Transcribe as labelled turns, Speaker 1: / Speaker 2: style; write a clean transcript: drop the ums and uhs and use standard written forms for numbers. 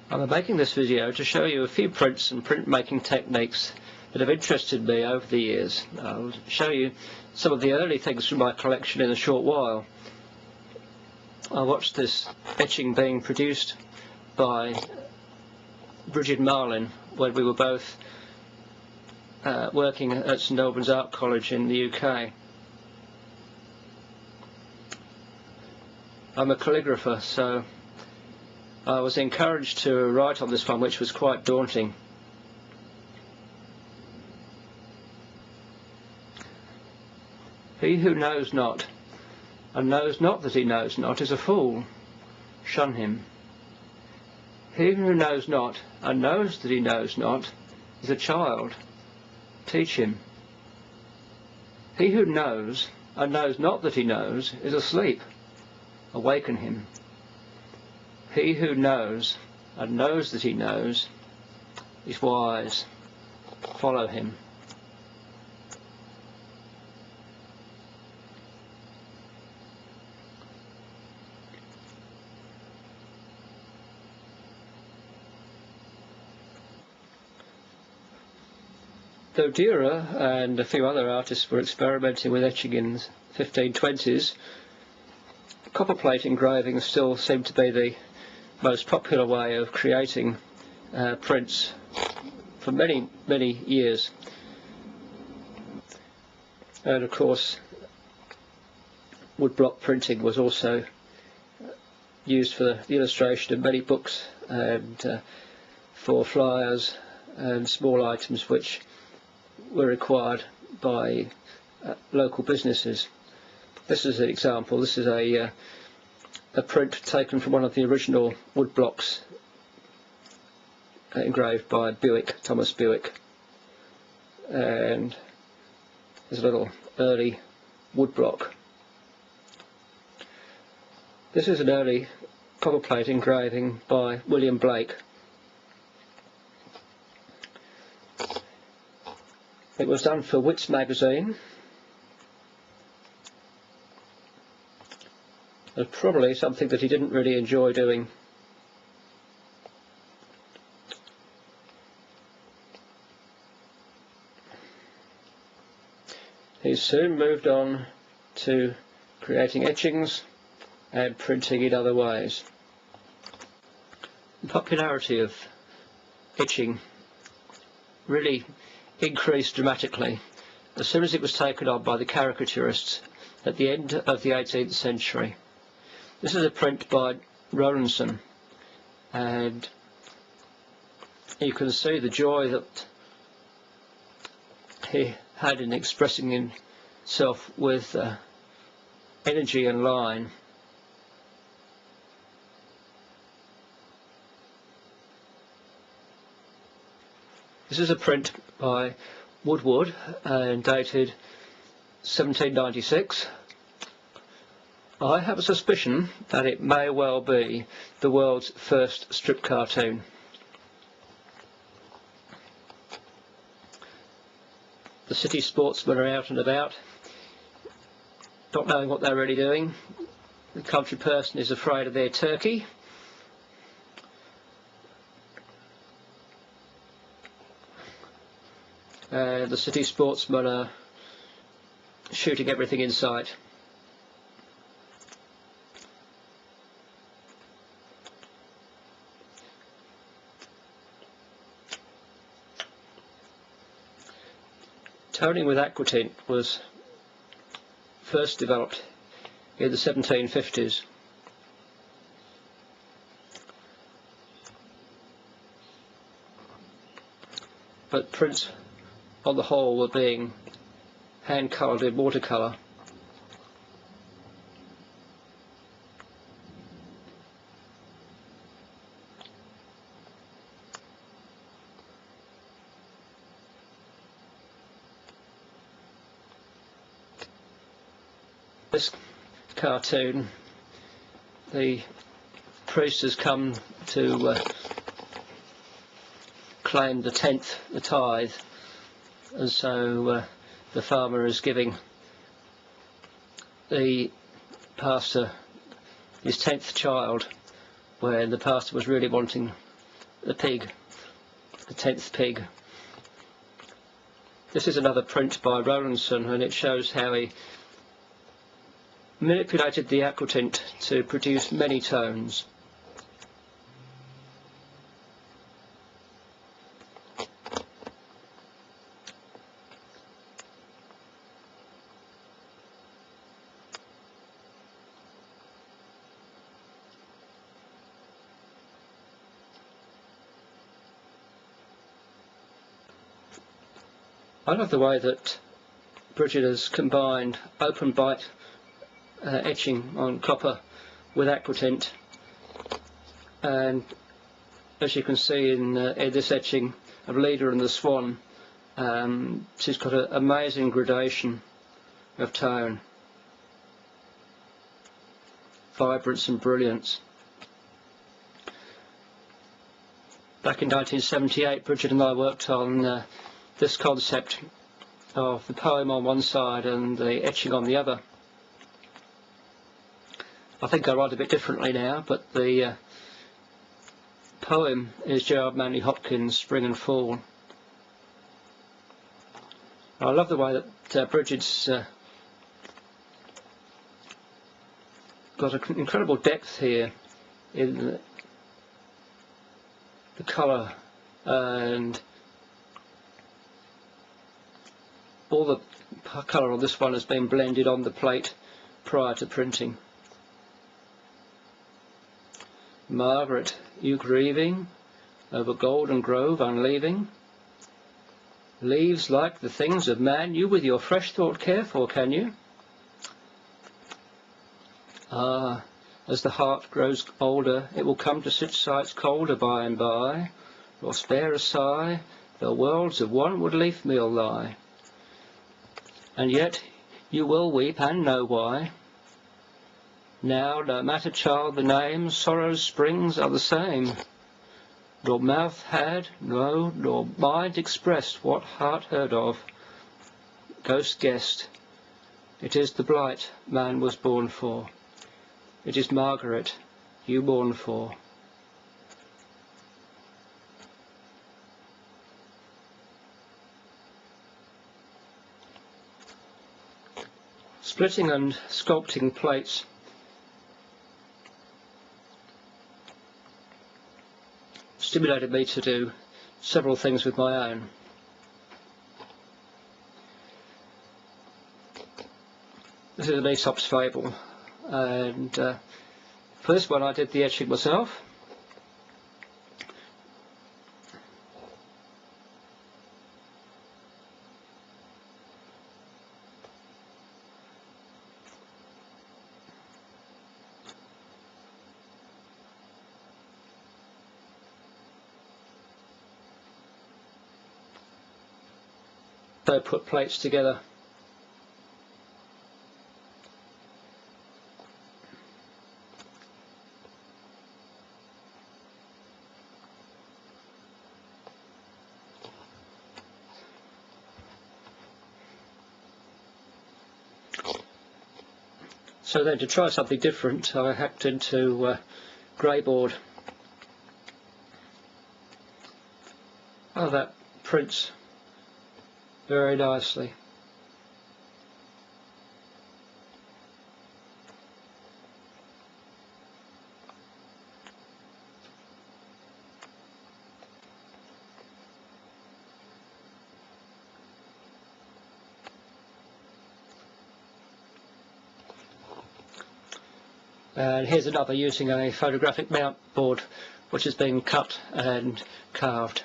Speaker 1: I'm making this video to show you a few prints and printmaking techniques that have interested me over the years. I'll show you some of the early things from my collection in a short while. I watched this etching being produced by Bridget Marlin when we were both working at St Albans Art College in the UK. I'm a calligrapher, so I was encouraged to write on this one, which was quite daunting. He who knows not, and knows not that he knows not, is a fool. Shun him. He who knows not, and knows that he knows not, is a child. Teach him. He who knows, and knows not that he knows, is asleep. Awaken him. He who knows, and knows that he knows, is wise. Follow him. Though Dürer and a few other artists were experimenting with etching in the 1520s, copperplate engraving still seemed to be the most popular way of creating prints for many, many years. And of course, woodblock printing was also used for the illustration of many books and for flyers and small items which were required by local businesses. This is an example. This is a print taken from one of the original woodblocks engraved by Thomas Bewick, and there's a little early woodblock. This is an early copperplate engraving by William Blake. It was done for Wits magazine, and probably something that he didn't really enjoy doing. He soon moved on to creating etchings and printing in other ways. The popularity of etching really increased dramatically as soon as it was taken on by the caricaturists at the end of the 18th century. This is a print by Rowlandson, and you can see the joy that he had in expressing himself with energy and line. This is a print by Woodward and dated 1796. I have a suspicion that it may well be the world's first strip cartoon. The city sportsmen are out and about, not knowing what they're really doing. The country person is afraid of their turkey. The city sportsmen are shooting everything in sight. Toning with aquatint was first developed in the 1750s. But prints on the whole were being hand coloured in watercolour. This cartoon, the priest has come to claim the tenth, the tithe, and so the farmer is giving the pastor his 10th child, when the pastor was really wanting the pig, the 10th pig. This is another print by Rowlandson, and it shows how he manipulated the aquatint to produce many tones. I love the way that Bridget has combined open bite etching on copper with aquatint, and as you can see in this etching of Leda and the Swan, she's got an amazing gradation of tone, vibrance and brilliance. Back in 1978, Bridget and I worked on this concept of the poem on one side and the etching on the other. I think I write a bit differently now, but the poem is Gerard Manley Hopkins' Spring and Fall. I love the way that Bridget's got an incredible depth here in the colour, and all the colour on this one has been blended on the plate prior to printing. Margaret, you grieving over golden grove unleaving? Leaves like the things of man, you with your fresh thought care for, can you? Ah, as the heart grows older, it will come to such sights colder by and by, nor spare a sigh, though worlds of one wood leaf meal lie. And yet you will weep and know why. Now, no matter, child, the name, sorrow's springs are the same. Nor mouth had, no, nor mind expressed what heart heard of. Ghost guessed, it is the blight man was born for. It is Margaret you mourn for. Splitting and sculpting plates stimulated me to do several things with my own. This is an Aesop's fable, and for this one I did the etching myself. So put plates together. So then, to try something different, I hacked into greyboard. Oh, that prints very nicely. And here's another using a photographic mount board, which has been cut and carved.